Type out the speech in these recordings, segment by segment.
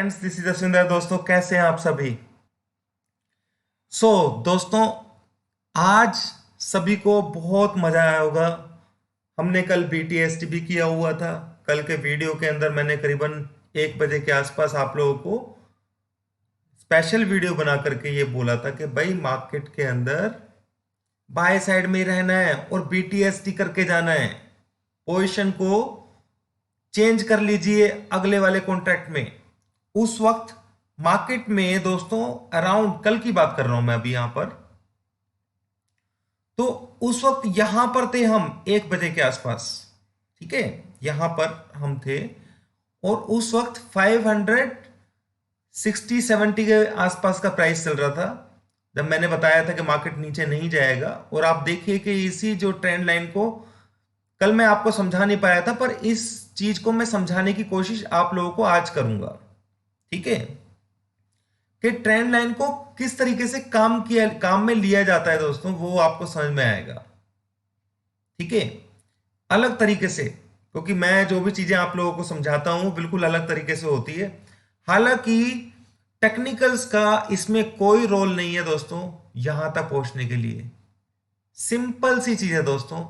Friends, this is Jaswinder. दोस्तों, कैसे हैं आप सभी? दोस्तों, आज सभी को बहुत मजा आया होगा। हमने कल बीटीएसटी भी किया हुआ था। कल के वीडियो के अंदर मैंने करीबन 1 बजे के आसपास आप लोगों को स्पेशल वीडियो बना करके ये बोला था कि भाई मार्केट के अंदर बाय साइड में ही रहना है और बीटीएसटी करके जाना है। पोजीशन को चेंज कर लीजिए अगले वाले कॉन्ट्रैक्ट में। उस वक्त मार्केट में दोस्तों, अराउंड कल की बात कर रहा हूं मैं अभी यहां पर, तो उस वक्त यहां पर थे हम 1 बजे के आसपास। ठीक है, यहां पर हम थे और उस वक्त 560-70 के आसपास का प्राइस चल रहा था जब मैंने बताया था कि मार्केट नीचे नहीं जाएगा। और आप देखिए कि इसी जो ट्रेंड लाइन को कल मैं आपको समझा नहीं पाया था, पर इस चीज को मैं समझाने की कोशिश आप लोगों को आज करूंगा। ठीक है, कि ट्रेंड लाइन को किस तरीके से काम में लिया जाता है दोस्तों, वो आपको समझ में आएगा। ठीक है, अलग तरीके से, क्योंकि मैं जो भी चीजें आप लोगों को समझाता हूं बिल्कुल अलग तरीके से होती है। हालांकि टेक्निकल्स का इसमें कोई रोल नहीं है दोस्तों। यहां तक पहुंचने के लिए सिंपल सी चीज है दोस्तों,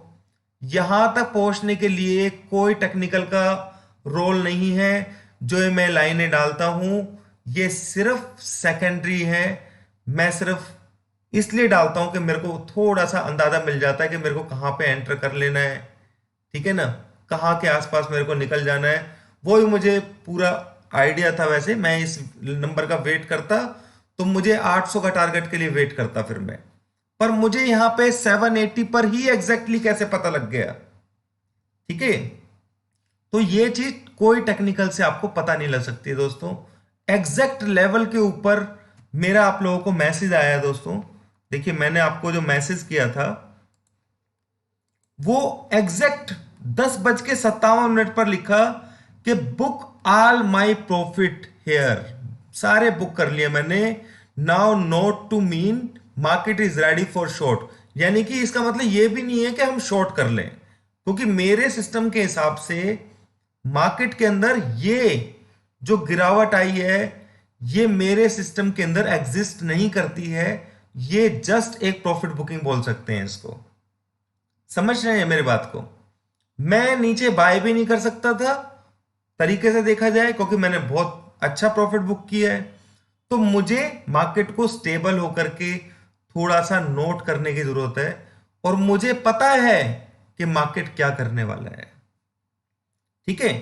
यहां तक पहुंचने के लिए कोई टेक्निकल का रोल नहीं है। जो मैं लाइनें डालता हूं ये सिर्फ सेकेंडरी है। मैं सिर्फ इसलिए डालता हूं कि मेरे को थोड़ा सा अंदाजा मिल जाता है कि मेरे को कहां पे एंटर कर लेना है। ठीक है ना, कहां के आसपास मेरे को निकल जाना है, वो ही मुझे पूरा आइडिया था। वैसे मैं इस नंबर का वेट करता तो मुझे 800 का टारगेट के लिए वेट करता फिर मैं, पर मुझे यहां पे 780 पर ही एग्जैक्टली कैसे पता लग गया। ठीक है, तो ये चीज कोई टेक्निकल से आपको पता नहीं लग सकती है दोस्तों। एग्जैक्ट लेवल के ऊपर मेरा आप लोगों को मैसेज आया है दोस्तों। देखिए, मैंने आपको जो मैसेज किया था वो एग्जैक्ट 10:57 पर लिखा कि book all my profit here. सारे बुक कर लिए मैंने। Now note to mean market is ready for short. यानी कि इसका मतलब ये भी नहीं है कि हम शॉर्ट कर लें, क्योंकि मेरे सिस्टम के हिसाब से मार्केट के अंदर ये जो गिरावट आई है ये मेरे सिस्टम के अंदर एग्जिस्ट नहीं करती है। ये जस्ट एक प्रॉफिट बुकिंग बोल सकते हैं इसको। समझ रहे हैं मेरी बात को? मैं नीचे बाय भी नहीं कर सकता था तरीके से देखा जाए, क्योंकि मैंने बहुत अच्छा प्रॉफिट बुक किया है। तो मुझे मार्केट को स्टेबल होकर के थोड़ा सा नोट करने की जरूरत है, और मुझे पता है कि मार्केट क्या करने वाला है। ठीक है,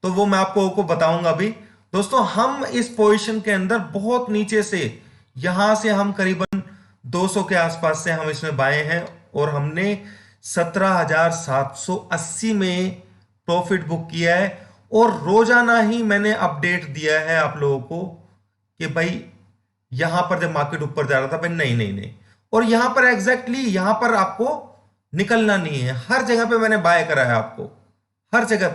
तो वो मैं आपको बताऊंगा अभी। दोस्तों, हम इस पोजीशन के अंदर बहुत नीचे से, यहां से हम करीबन 200 के आसपास से हम इसमें बाए हैं, और हमने 17,780 में प्रॉफिट बुक किया है। और रोजाना ही मैंने अपडेट दिया है आप लोगों को कि भाई यहां पर जब मार्केट ऊपर जा रहा था, भाई नहीं नहीं नहीं, और यहां पर एग्जैक्टली यहां पर आपको निकलना नहीं है। हर जगह पे मैंने बाय कराया आपको, हर जगह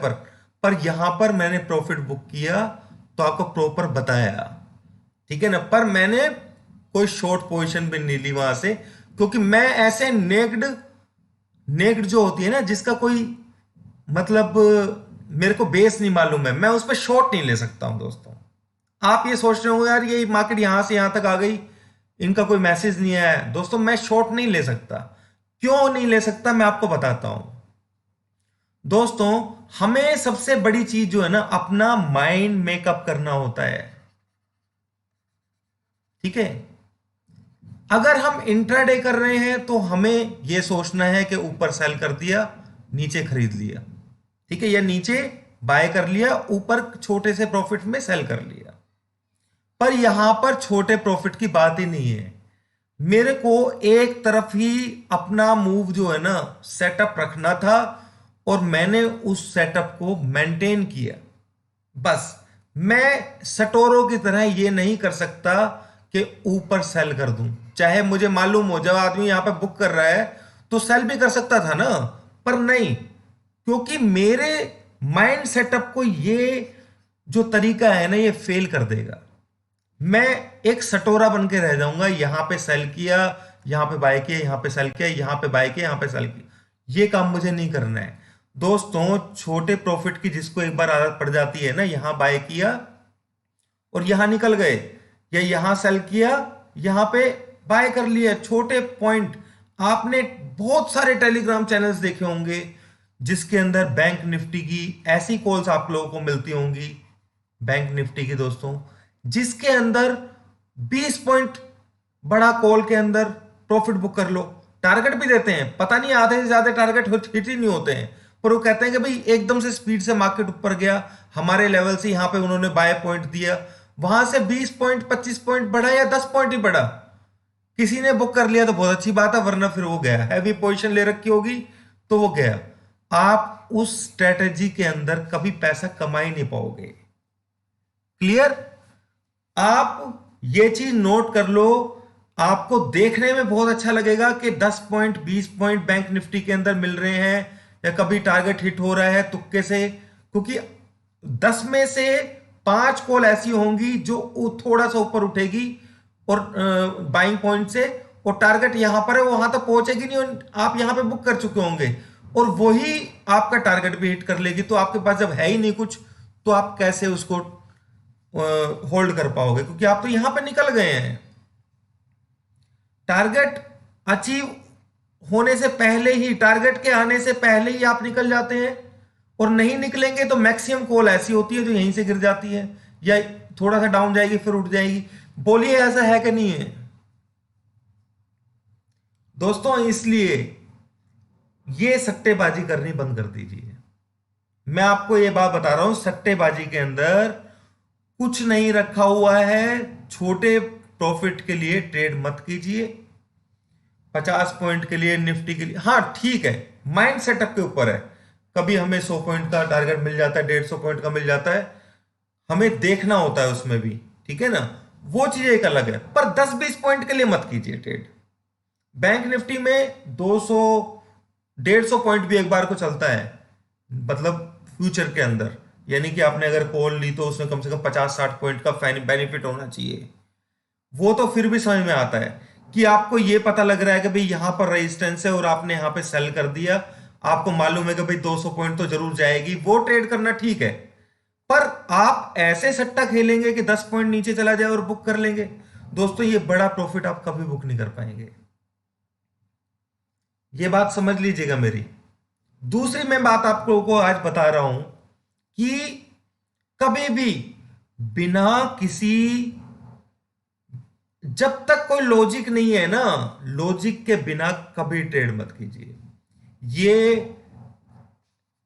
पर यहां पर मैंने प्रॉफिट बुक किया तो आपको प्रॉपर बताया। ठीक है ना, पर मैंने कोई शॉर्ट पोजीशन भी नहीं ली वहां से, क्योंकि मैं ऐसे नेक्ड जो होती है ना, जिसका कोई मतलब मेरे को बेस नहीं मालूम है, मैं उस पर शॉर्ट नहीं ले सकता हूं दोस्तों। आप ये सोच रहे हो यार ये मार्केट यहां से यहां तक आ गई, इनका कोई मैसेज नहीं आया। दोस्तों, मैं शॉर्ट नहीं ले सकता। क्यों नहीं ले सकता, मैं आपको बताता हूं। दोस्तों, हमें सबसे बड़ी चीज जो है ना, अपना माइंड मेकअप करना होता है। ठीक है, अगर हम इंट्राडे कर रहे हैं तो हमें यह सोचना है कि ऊपर सेल कर दिया, नीचे खरीद लिया। ठीक है, या नीचे बाय कर लिया, ऊपर छोटे से प्रॉफिट में सेल कर लिया। पर यहां पर छोटे प्रॉफिट की बात ही नहीं है। मेरे को एक तरफ ही अपना मूव जो है ना सेटअप रखना था, और मैंने उस सेटअप को मेंटेन किया। बस मैं सटोरों की तरह ये नहीं कर सकता कि ऊपर सेल कर दूं। चाहे मुझे मालूम हो जब आदमी यहां पे बुक कर रहा है तो सेल भी कर सकता था ना, पर नहीं, क्योंकि मेरे माइंड सेटअप को ये जो तरीका है ना ये फेल कर देगा। मैं एक सटोरा बन के रह जाऊंगा। यहां पे सेल किया, यहां पे बाय किया, यहां पे सेल किया, यहां पे बाय किया, यहां पे सेल किया। ये काम मुझे नहीं करना है दोस्तों। छोटे प्रॉफिट की जिसको एक बार आदत पड़ जाती है ना, यहां बाय किया और यहां निकल गए, या यहां सेल किया, यहां पे बाय कर लिया, छोटे पॉइंट। आपने बहुत सारे टेलीग्राम चैनल्स देखे होंगे जिसके अंदर बैंक निफ्टी की ऐसी कॉल्स आप लोगों को मिलती होंगी, बैंक निफ्टी की दोस्तों, जिसके अंदर 20 पॉइंट बड़ा कॉल के अंदर प्रॉफिट बुक कर लो। टारगेट भी देते हैं, पता नहीं आधे से ज्यादा टारगेट हिट ही नहीं होते हैं, पर वो कहते हैं कि भाई एकदम से स्पीड से मार्केट ऊपर गया, हमारे लेवल से यहां पे उन्होंने बाय पॉइंट दिया, वहां से 20 पॉइंट 25 पॉइंट बढ़ा या 10 पॉइंट ही बढ़ा, किसी ने बुक कर लिया तो बहुत अच्छी बात है, वरना फिर वो गया, हैवी पोजीशन ले रखी होगी तो वो गया। आप उस स्ट्रेटेजी के अंदर कभी पैसा कमा ही नहीं पाओगे। क्लियर? आप ये चीज नोट कर लो, आपको देखने में बहुत अच्छा लगेगा कि 10 पॉइंट 20 पॉइंट बैंक निफ्टी के अंदर मिल रहे हैं, या कभी टारगेट हिट हो रहा है तुक्के से, क्योंकि 10 में से 5 कॉल ऐसी होंगी जो थोड़ा सा ऊपर उठेगी और बाइंग पॉइंट से, और टारगेट यहां पर है, वहां तक पहुंचेगी नहीं, और आप यहां पे बुक कर चुके होंगे, और वही आपका टारगेट भी हिट कर लेगी। तो आपके पास जब है ही नहीं कुछ, तो आप कैसे उसको होल्ड कर पाओगे, क्योंकि आप तो यहां पे निकल गए हैं। टारगेट अचीव होने से पहले ही, टारगेट के आने से पहले ही आप निकल जाते हैं, और नहीं निकलेंगे तो मैक्सिमम कॉल ऐसी होती है जो यहीं से गिर जाती है, या थोड़ा सा डाउन जाएगी फिर उठ जाएगी। बोलिए ऐसा है कि नहीं है दोस्तों? इसलिए ये सट्टेबाजी करनी बंद कर दीजिए। मैं आपको ये बात बता रहा हूं, सट्टेबाजी के अंदर कुछ नहीं रखा हुआ है, छोटे प्रॉफिट के लिए ट्रेड मत कीजिए। 50 पॉइंट के लिए, निफ्टी के लिए, हाँ ठीक है, माइंड सेटअप के ऊपर है। कभी हमें 100 पॉइंट का टारगेट मिल जाता है, 150 पॉइंट का मिल जाता है, हमें देखना होता है उसमें भी, ठीक है ना, वो चीज एक अलग है। पर 10-20 पॉइंट के लिए मत कीजिए ट्रेड। बैंक निफ्टी में 200 150 पॉइंट भी एक बार को चलता है, मतलब फ्यूचर के अंदर, यानी कि आपने अगर कॉल ली तो उसमें कम से कम 50-60 पॉइंट का बेनिफिट होना चाहिए। वो तो फिर भी समझ में आता है कि आपको ये पता लग रहा है कि भाई यहां पर रेजिस्टेंस है और आपने यहां पे सेल कर दिया, आपको मालूम है कि भाई 200 पॉइंट तो जरूर जाएगी, वो ट्रेड करना ठीक है। पर आप ऐसे सट्टा खेलेंगे कि 10 पॉइंट नीचे चला जाए और बुक कर लेंगे, दोस्तों ये बड़ा प्रॉफिट आप कभी बुक नहीं कर पाएंगे। ये बात समझ लीजिएगा मेरी। दूसरी मैं बात आपको को आज बता रहा हूं कि कभी भी बिना किसी, जब तक कोई लॉजिक नहीं है ना, लॉजिक के बिना कभी ट्रेड मत कीजिए। ये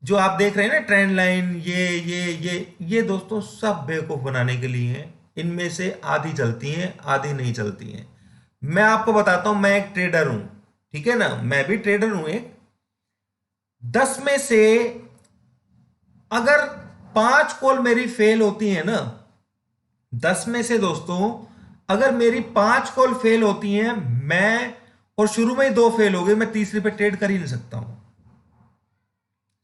जो आप देख रहे हैं ना ट्रेंड लाइन, ये दोस्तों सब बेवकूफ बनाने के लिए हैं। इनमें से आधी चलती हैं, आधी नहीं चलती हैं। मैं आपको बताता हूं, मैं एक ट्रेडर हूं, ठीक है ना, मैं भी ट्रेडर हूं एक। 10 में से अगर 5 कॉल मेरी फेल होती है ना, 10 में से दोस्तों अगर मेरी 5 कॉल फेल होती हैं, मैं, और शुरू में ही 2 फेल हो गए, मैं तीसरी पे ट्रेड कर ही नहीं सकता हूं।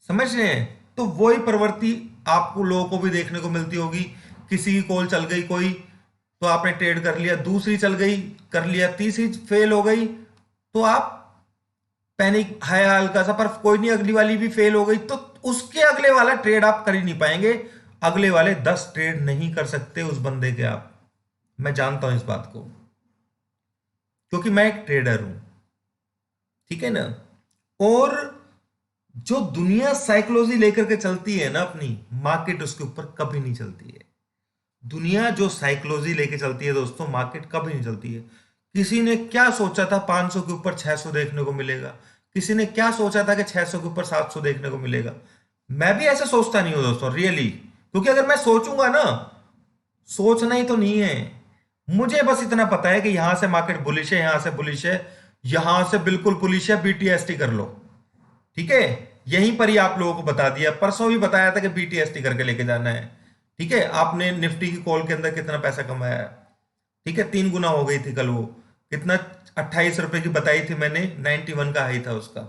समझ रहे हैं? तो वही प्रवृत्ति आपको लोगों को भी देखने को मिलती होगी। किसी की कॉल चल गई कोई, तो आपने ट्रेड कर लिया, दूसरी चल गई कर लिया, तीसरी फेल हो गई तो आप पैनिक है हल्का सा, पर कोई नहीं, अगली वाली भी फेल हो गई, तो उसके अगले वाला ट्रेड आप कर ही नहीं पाएंगे। अगले वाले 10 ट्रेड नहीं कर सकते उस बंदे के आप। मैं जानता हूं इस बात को, क्योंकि मैं एक ट्रेडर हूं, ठीक है ना। और जो दुनिया साइकोलॉजी लेकर के चलती है ना अपनी, मार्केट उसके ऊपर कभी नहीं चलती है। दुनिया जो साइकोलॉजी लेके चलती है दोस्तों, मार्केट कभी नहीं चलती है। किसी ने क्या सोचा था 500 के ऊपर 600 देखने को मिलेगा, किसी ने क्या सोचा था कि 600 के ऊपर 700 देखने को मिलेगा। मैं भी ऐसे सोचता नहीं हूं दोस्तों, रियली, क्योंकि अगर मैं सोचूंगा ना, सोचना ही तो नहीं है, मुझे बस इतना पता है कि यहां से मार्केट बुलिश है, यहां से बुलिश है, यहां से बिल्कुल बुलिश है, बीटीएसटी कर लो, ठीक है। यहीं पर ही आप लोगों को बता दिया, परसों भी बताया था कि बीटीएसटी करके लेके जाना है, ठीक है। आपने निफ्टी की कॉल के अंदर कितना पैसा कमाया, ठीक है, 3 गुना हो गई थी कल, वो कितना 28 रुपए की बताई थी मैंने, 91 का हाई था उसका।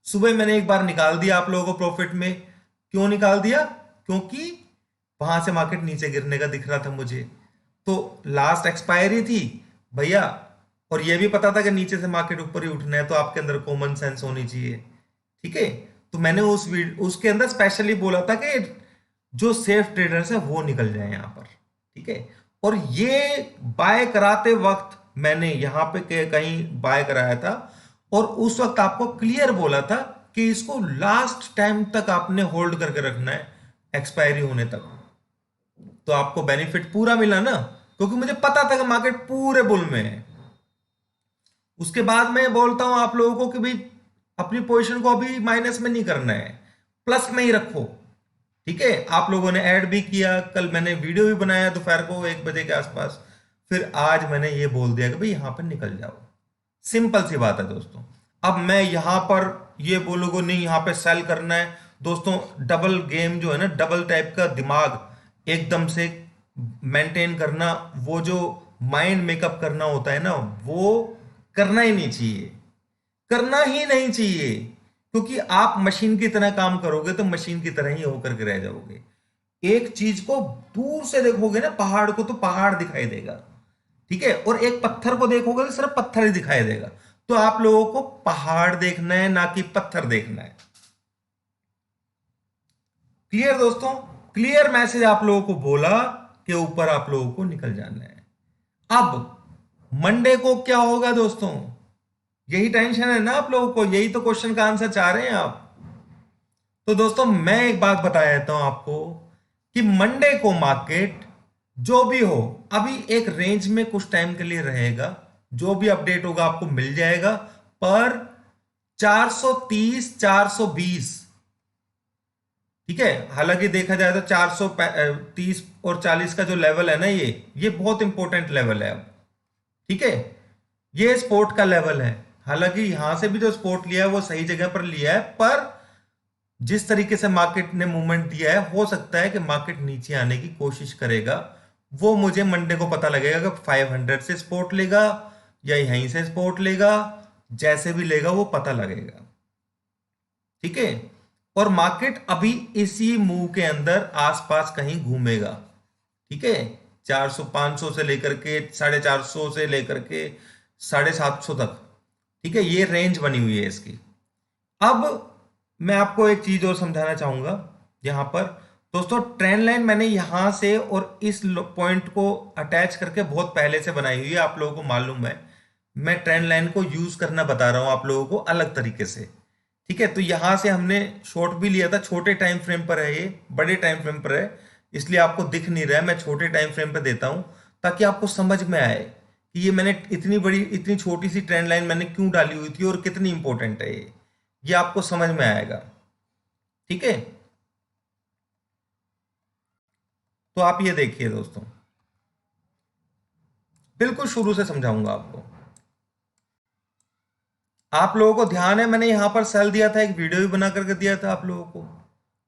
सुबह मैंने एक बार निकाल दिया आप लोगों को प्रॉफिट में। क्यों निकाल दिया? क्योंकि वहां से मार्केट नीचे गिरने का दिख रहा था मुझे, तो लास्ट एक्सपायरी थी भैया, और यह भी पता था कि नीचे से मार्केट ऊपर ही उठना है, तो आपके अंदर कॉमन सेंस होनी चाहिए, ठीक है। तो मैंने उसके अंदर स्पेशली बोला था कि जो सेफ ट्रेडर्स है वो निकल जाए यहां पर, ठीक है। और ये बाय कराते वक्त मैंने यहां पे कहीं बाय कराया था, और उस वक्त आपको क्लियर बोला था कि इसको लास्ट टाइम तक आपने होल्ड करके रखना है, एक्सपायरी होने तक। तो आपको बेनिफिट पूरा मिला ना, क्योंकि मुझे पता था कि मार्केट पूरे बुल में है। उसके बाद मैं बोलता हूं आप लोगों को कि भाई अपनी पोजीशन को अभी माइनस में नहीं करना है, प्लस में ही रखो। ठीक है, आप लोगों ने ऐड भी किया, कल मैंने वीडियो भी बनाया दोपहर को 1 बजे के आसपास, फिर आज मैंने ये बोल दिया कि भाई यहां पर निकल जाओ। सिंपल सी बात है दोस्तों। अब मैं यहां पर ये बोलूंगा नहीं यहां पे सेल करना है, दोस्तों डबल गेम जो है ना, डबल टाइप का दिमाग एकदम से मेंटेन करना, वो जो माइंड मेकअप करना होता है ना, वो करना ही नहीं चाहिए, करना ही नहीं चाहिए। क्योंकि आप मशीन की तरह काम करोगे तो मशीन की तरह ही होकर के रह जाओगे। एक चीज को दूर से देखोगे ना, पहाड़ को, तो पहाड़ दिखाई देगा, ठीक है, और एक पत्थर को देखोगे तो सिर्फ पत्थर ही दिखाई देगा। तो आप लोगों को पहाड़ देखना है, ना कि पत्थर देखना है। क्लियर दोस्तों? क्लियर मैसेज आप लोगों को बोला कि ऊपर आप लोगों को निकल जाना है। अब मंडे को क्या होगा दोस्तों? यही टेंशन है ना आप लोगों को, यही तो क्वेश्चन का आंसर चाह रहे हैं आप। तो दोस्तों मैं एक बात बता देता हूं आपको कि मंडे को मार्केट जो भी हो, अभी एक रेंज में कुछ टाइम के लिए रहेगा, जो भी अपडेट होगा आपको मिल जाएगा। पर 430 420, ठीक है, हालांकि देखा जाए तो 430 और 40 का जो लेवल है ना, ये बहुत इंपॉर्टेंट लेवल है अब। ठीक है, ये स्पोर्ट का लेवल है। हालांकि यहां से भी जो स्पोर्ट लिया है वो सही जगह पर लिया है, पर जिस तरीके से मार्केट ने मूवमेंट दिया है, हो सकता है कि मार्केट नीचे आने की कोशिश करेगा। वो मुझे मंडे को पता लगेगा कि 500 से सपोर्ट लेगा या यहीं से सपोर्ट लेगा, जैसे भी लेगा वो पता लगेगा। ठीक है, और मार्केट अभी इसी मूव के अंदर आसपास कहीं घूमेगा। ठीक है, 400 500 से लेकर के 450 से लेकर के 750 तक। ठीक है, ये रेंज बनी हुई है इसकी। अब मैं आपको एक चीज और समझाना चाहूंगा यहां पर दोस्तों। ट्रेंड लाइन मैंने यहां से और इस पॉइंट को अटैच करके बहुत पहले से बनाई हुई है, आप लोगों को मालूम है। मैं ट्रेंड लाइन को यूज करना बता रहा हूं आप लोगों को अलग तरीके से। ठीक है, तो यहां से हमने शॉर्ट भी लिया था, छोटे टाइम फ्रेम पर है, ये बड़े टाइम फ्रेम पर है, इसलिए आपको दिख नहीं रहा है। मैं छोटे टाइम फ्रेम पर देता हूं ताकि आपको समझ में आए कि ये मैंने इतनी बड़ी इतनी छोटी सी ट्रेंड लाइन मैंने क्यों डाली हुई थी और कितनी इंपॉर्टेंट है ये आपको समझ में आएगा। ठीक है, तो आप ये देखिए दोस्तों, बिल्कुल शुरू से समझाऊंगा आपको। आप लोगों को ध्यान है मैंने यहां पर सेल दिया था, एक वीडियो भी बना करके दिया था आप लोगों को।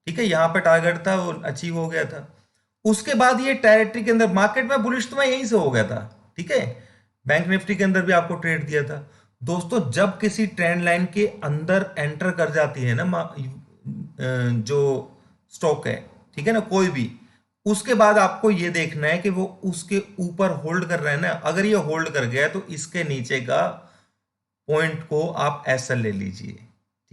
ठीक है, यहां पे टारगेट था वो अचीव हो गया था। उसके बाद ये टेरिटरी के अंदर मार्केट में बुलिश तो मैं यहीं से हो गया था। ठीक है, बैंक निफ्टी के अंदर भी आपको ट्रेड दिया था दोस्तों। जब किसी ट्रेंड लाइन के अंदर एंटर कर जाती है ना जो स्टॉक है, ठीक है ना, कोई भी, उसके बाद आपको ये देखना है कि वो उसके ऊपर होल्ड कर रहा है ना। अगर ये होल्ड कर गया तो इसके नीचे का पॉइंट को आप ऐसा ले लीजिए।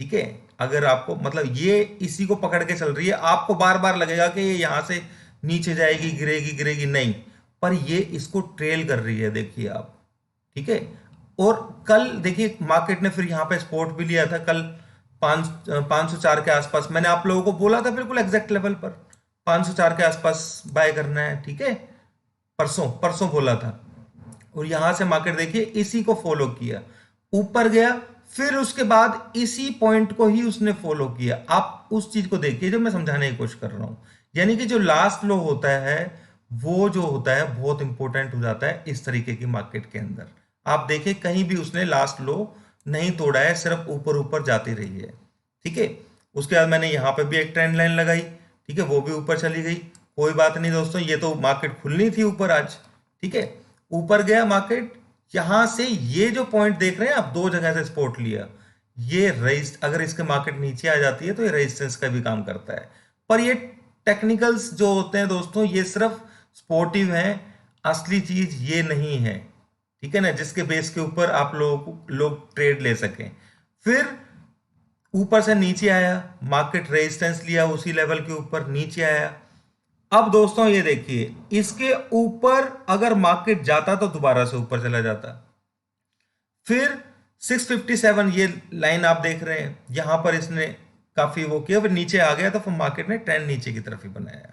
ठीक है, अगर आपको मतलब ये इसी को पकड़ के चल रही है, आपको बार बार लगेगा कि ये यहां से नीचे जाएगी, गिरेगी गिरेगी, नहीं, पर ये इसको ट्रेल कर रही है, देखिए आप। ठीक है, और कल देखिए मार्केट ने फिर यहां पे सपोर्ट भी लिया था कल 504 के आसपास। मैंने आप लोगों को बोला था बिल्कुल एग्जैक्ट लेवल पर 504 के आसपास बाय करना है। ठीक है, परसों परसों बोला था, और यहां से मार्केट देखिए इसी को फॉलो किया, ऊपर गया, फिर उसके बाद इसी पॉइंट को ही उसने फॉलो किया। आप उस चीज को देखिए जो मैं समझाने की कोशिश कर रहा हूं, यानी कि जो लास्ट लो होता है वो जो होता है बहुत इंपॉर्टेंट हो जाता है इस तरीके की मार्केट के अंदर। आप देखिए कहीं भी उसने लास्ट लो नहीं तोड़ा है, सिर्फ ऊपर ऊपर जाती रही है। ठीक है, उसके बाद मैंने यहां पे भी एक ट्रेंड लाइन लगाई, ठीक है, वो भी ऊपर चली गई। कोई बात नहीं दोस्तों, ये तो मार्केट खुलनी थी ऊपर आज। ठीक है, ऊपर गया मार्केट, यहां से ये जो पॉइंट देख रहे हैं आप, दो जगह से सपोर्ट लिया, ये रेजिस्ट, अगर इसके मार्केट नीचे आ जाती है तो ये रेजिस्टेंस का भी काम करता है। पर ये टेक्निकल्स जो होते हैं दोस्तों, ये सिर्फ सपोर्टिव हैं, असली चीज ये नहीं है। ठीक है ना, जिसके बेस के ऊपर आप लोग ट्रेड ले सकें। फिर ऊपर से नीचे आया, मार्केट रेजिस्टेंस लिया उसी लेवल के ऊपर, नीचे आया, अब दोस्तों ये देखिए, इसके ऊपर अगर मार्केट जाता तो दोबारा से ऊपर चला जाता, फिर 657 ये लाइन आप देख रहे हैं, यहां पर इसने काफी वो किया, फिर नीचे आ गया तो फिर मार्केट ने ट्रेंड नीचे की तरफ ही बनाया।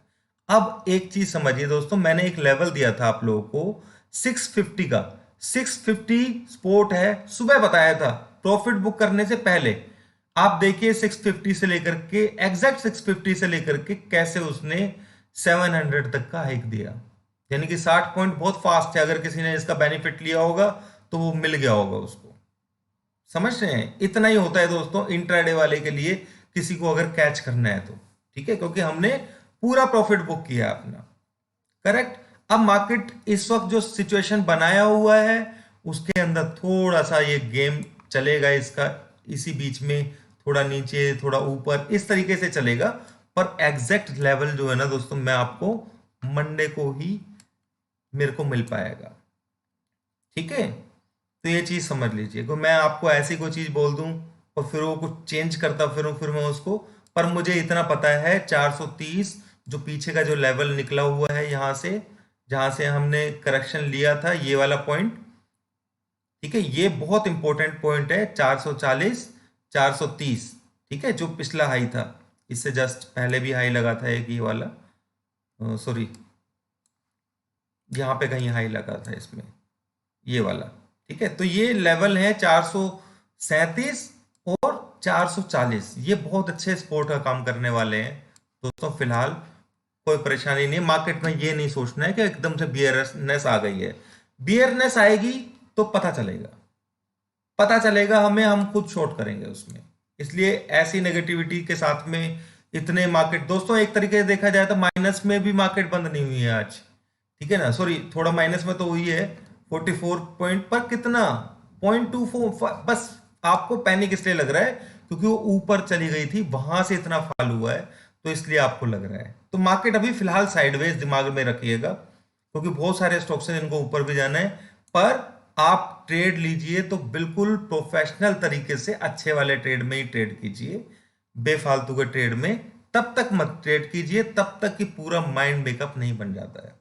अब एक चीज समझिए दोस्तों, मैंने एक लेवल दिया था आप लोगों को 650 का, 650 सपोर्ट है, सुबह बताया था प्रॉफिट बुक करने से पहले। आप देखिए 650 से लेकर के, एग्जैक्ट 650 से लेकर के कैसे उसने 700 तक का हाइक दिया, यानी कि 60 पॉइंट बहुत फास्ट है। अगर किसी ने इसका बेनिफिट लिया होगा तो वो मिल गया होगा उसको। समझ रहे हैं, इतना ही होता है दोस्तों इंट्राडे वाले के लिए, किसी को अगर कैच करना है तो। ठीक है, क्योंकि हमने पूरा प्रॉफिट बुक किया अपना। करेक्ट। अब मार्केट इस वक्त जो सिचुएशन बनाया हुआ है उसके अंदर थोड़ा सा ये गेम चलेगा इसका, इसी बीच में थोड़ा नीचे थोड़ा ऊपर इस तरीके से चलेगा। पर एग्जैक्ट लेवल जो है ना दोस्तों, मैं आपको मंडे को ही मेरे को मिल पाएगा। ठीक है, तो ये चीज समझ लीजिए कि मैं आपको ऐसी कोई चीज बोल दूं और फिर वो कुछ चेंज करता फिर मैं उसको, पर मुझे इतना पता है 430 जो पीछे का जो लेवल निकला हुआ है यहां से, जहां से हमने करेक्शन लिया था, ये वाला पॉइंट। ठीक है, ये बहुत इंपॉर्टेंट पॉइंट है, 440 430। ठीक है, जो पिछला हाई था, इससे जस्ट पहले भी हाई लगा था एक, ये वाला, सॉरी यहां पे कहीं हाई लगा था इसमें, ये वाला। ठीक है, तो ये लेवल है 437 और 440, ये बहुत अच्छे सपोर्ट का काम करने वाले हैं दोस्तों। फिलहाल कोई परेशानी नहीं, मार्केट में ये नहीं सोचना है कि एकदम से बियरनेस आ गई है। बियरनेस आएगी तो पता चलेगा, पता चलेगा हमें, हम खुद शॉर्ट करेंगे उसमें। इसलिए ऐसी नेगेटिविटी के साथ में इतने मार्केट दोस्तों, एक तरीके से देखा जाए तो माइनस में भी मार्केट बंद नहीं हुई है आज। ठीक है ना, सॉरी थोड़ा माइनस में तो हुई है 44 पॉइंट पर, कितना 0.24, बस आपको पैनिक इसलिए लग रहा है क्योंकि वो ऊपर चली गई थी, वहां से इतना फॉल हुआ है, तो इसलिए आपको लग रहा है। तो मार्केट अभी फिलहाल साइडवेज दिमाग में रखिएगा, क्योंकि बहुत सारे स्टॉक्स हैं जिनको ऊपर भी जाना है। पर आप ट्रेड लीजिए तो बिल्कुल प्रोफेशनल तरीके से अच्छे वाले ट्रेड में ही ट्रेड कीजिए, बेफालतू के ट्रेड में तब तक मत ट्रेड कीजिए तब तक कि पूरा माइंड मेकअप नहीं बन जाता है।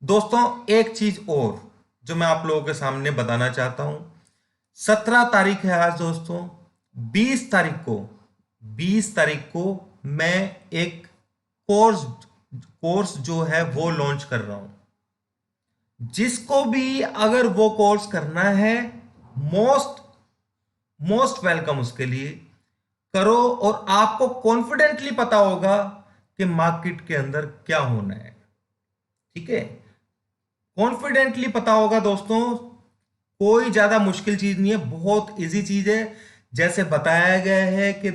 दोस्तों एक चीज और जो मैं आप लोगों के सामने बताना चाहता हूं, 17 तारीख है आज दोस्तों, 20 तारीख को 20 तारीख को मैं एक कोर्स जो है वो लॉन्च कर रहा हूं। जिसको भी अगर वो कोर्स करना है, मोस्ट मोस्ट वेलकम उसके लिए करो, और आपको कॉन्फिडेंटली पता होगा कि मार्केट के अंदर क्या होना है। ठीक है, कॉन्फिडेंटली पता होगा दोस्तों, कोई ज्यादा मुश्किल चीज नहीं है, बहुत इजी चीज है। जैसे बताया गया है कि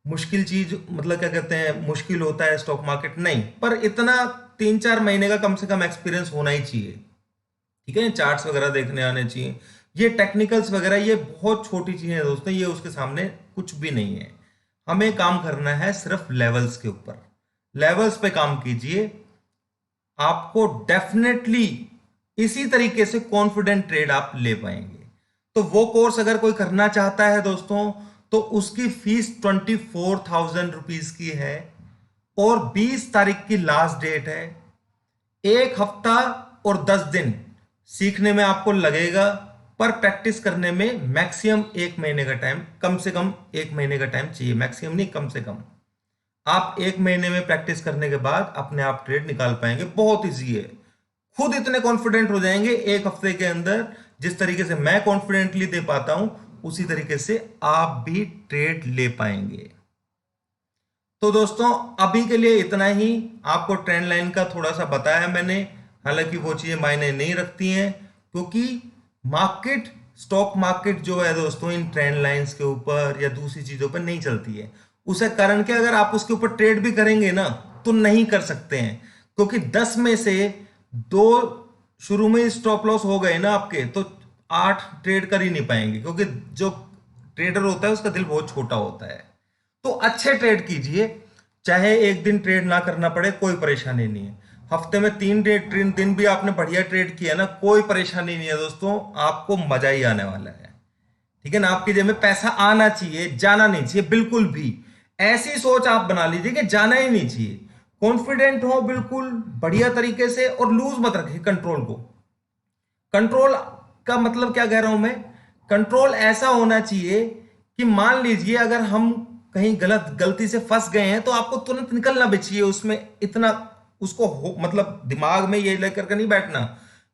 मुश्किल चीज मतलब क्या कहते हैं, मुश्किल होता है स्टॉक मार्केट, नहीं, पर इतना 3-4 महीने का कम से कम एक्सपीरियंस होना ही चाहिए। ठीक है, चार्ट्स वगैरह देखने आने चाहिए, ये टेक्निकल्स वगैरह ये बहुत छोटी चीजें हैं दोस्तों, ये उसके सामने कुछ भी नहीं है। हमें काम करना है सिर्फ लेवल्स के ऊपर, लेवल्स पे काम कीजिए, आपको डेफिनेटली इसी तरीके से कॉन्फिडेंट ट्रेड आप ले पाएंगे। तो वो कोर्स अगर कोई करना चाहता है दोस्तों, तो उसकी फीस 24,000 रुपीज की है, और 20 तारीख की लास्ट डेट है। एक हफ्ता और 10 दिन सीखने में आपको लगेगा, पर प्रैक्टिस करने में मैक्सिमम 1 महीने का टाइम, कम से कम 1 महीने का टाइम चाहिए, मैक्सिमम नहीं कम से कम। आप 1 महीने में प्रैक्टिस करने के बाद अपने आप ट्रेड निकाल पाएंगे, बहुत इजी है, खुद इतने कॉन्फिडेंट हो जाएंगे 1 हफ्ते के अंदर। जिस तरीके से मैं कॉन्फिडेंटली दे पाता हूं उसी तरीके से आप भी ट्रेड ले पाएंगे। तो दोस्तों अभी के लिए इतना ही, आपको ट्रेंड लाइन का थोड़ा सा बताया मैंने, हालांकि वो चीजें मायने नहीं रखती हैं, क्योंकि मार्केट, स्टॉक मार्केट जो है दोस्तों इन ट्रेंड लाइंस के ऊपर या दूसरी चीजों पर नहीं चलती है। उसे कारण क्या, अगर आप उसके ऊपर ट्रेड भी करेंगे ना तो नहीं कर सकते हैं, क्योंकि 10 में से 2 शुरू में स्टॉप लॉस हो गए ना आपके, तो 8 ट्रेड कर ही नहीं पाएंगे, क्योंकि जो ट्रेडर होता है उसका दिल बहुत छोटा होता है। तो अच्छे ट्रेड कीजिए, चाहे एक दिन ट्रेड ना करना पड़े कोई परेशानी नहीं है, हफ्ते में 3 दिन भी आपने बढ़िया ट्रेड किया ना, कोई परेशानी नहीं है दोस्तों, आपको मजा ही आने वाला है। ठीक है ना, आपकी जेब में पैसा आना चाहिए, जाना नहीं चाहिए बिल्कुल भी। ऐसी सोच आप बना लीजिए कि जाना ही नहीं चाहिए, कॉन्फिडेंट हो बिल्कुल बढ़िया तरीके से, और लूज मत रखें कंट्रोल को। कंट्रोल का मतलब क्या कह रहा हूं मैं, कंट्रोल ऐसा होना चाहिए कि मान लीजिए अगर हम कहीं गलती से फंस गए हैं तो आपको तुरंत निकलना भी चाहिए उसमें, इतना उसको मतलब दिमाग में ये लेकर के नहीं बैठना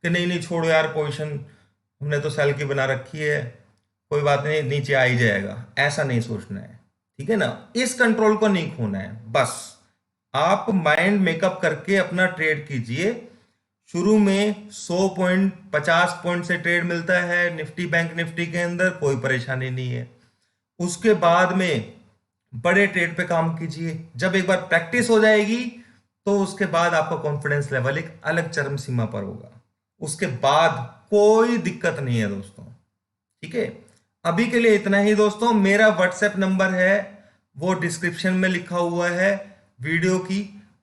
कि नहीं नहीं छोड़ो यार, पोजीशन हमने तो सेल की बना रखी है, कोई बात नहीं नीचे आ ही जाएगा, ऐसा नहीं सोचना है। ठीक है ना, इस कंट्रोल को नहीं खोना है। बस आप माइंड मेकअप करके अपना ट्रेड कीजिए। शुरू में 100 पॉइंट 50 पॉइंट से ट्रेड मिलता है निफ्टी बैंक निफ्टी के अंदर, कोई परेशानी नहीं है। उसके बाद में बड़े ट्रेड पे काम कीजिए। जब एक बार प्रैक्टिस हो जाएगी तो उसके बाद आपका कॉन्फिडेंस लेवल एक अलग चरम सीमा पर होगा, उसके बाद कोई दिक्कत नहीं है दोस्तों। ठीक है, अभी के लिए इतना ही दोस्तों। मेरा व्हाट्सएप नंबर है वो डिस्क्रिप्शन में लिखा हुआ है वीडियो की,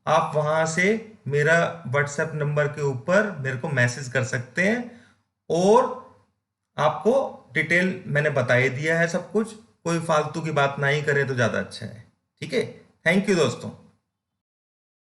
आप वहां से मेरा व्हाट्सएप नंबर के ऊपर मेरे को मैसेज कर सकते हैं, और आपको डिटेल मैंने बता ही दिया है सब कुछ, कोई फालतू की बात नहीं करे तो ज्यादा अच्छा है। ठीक है, थैंक यू दोस्तों।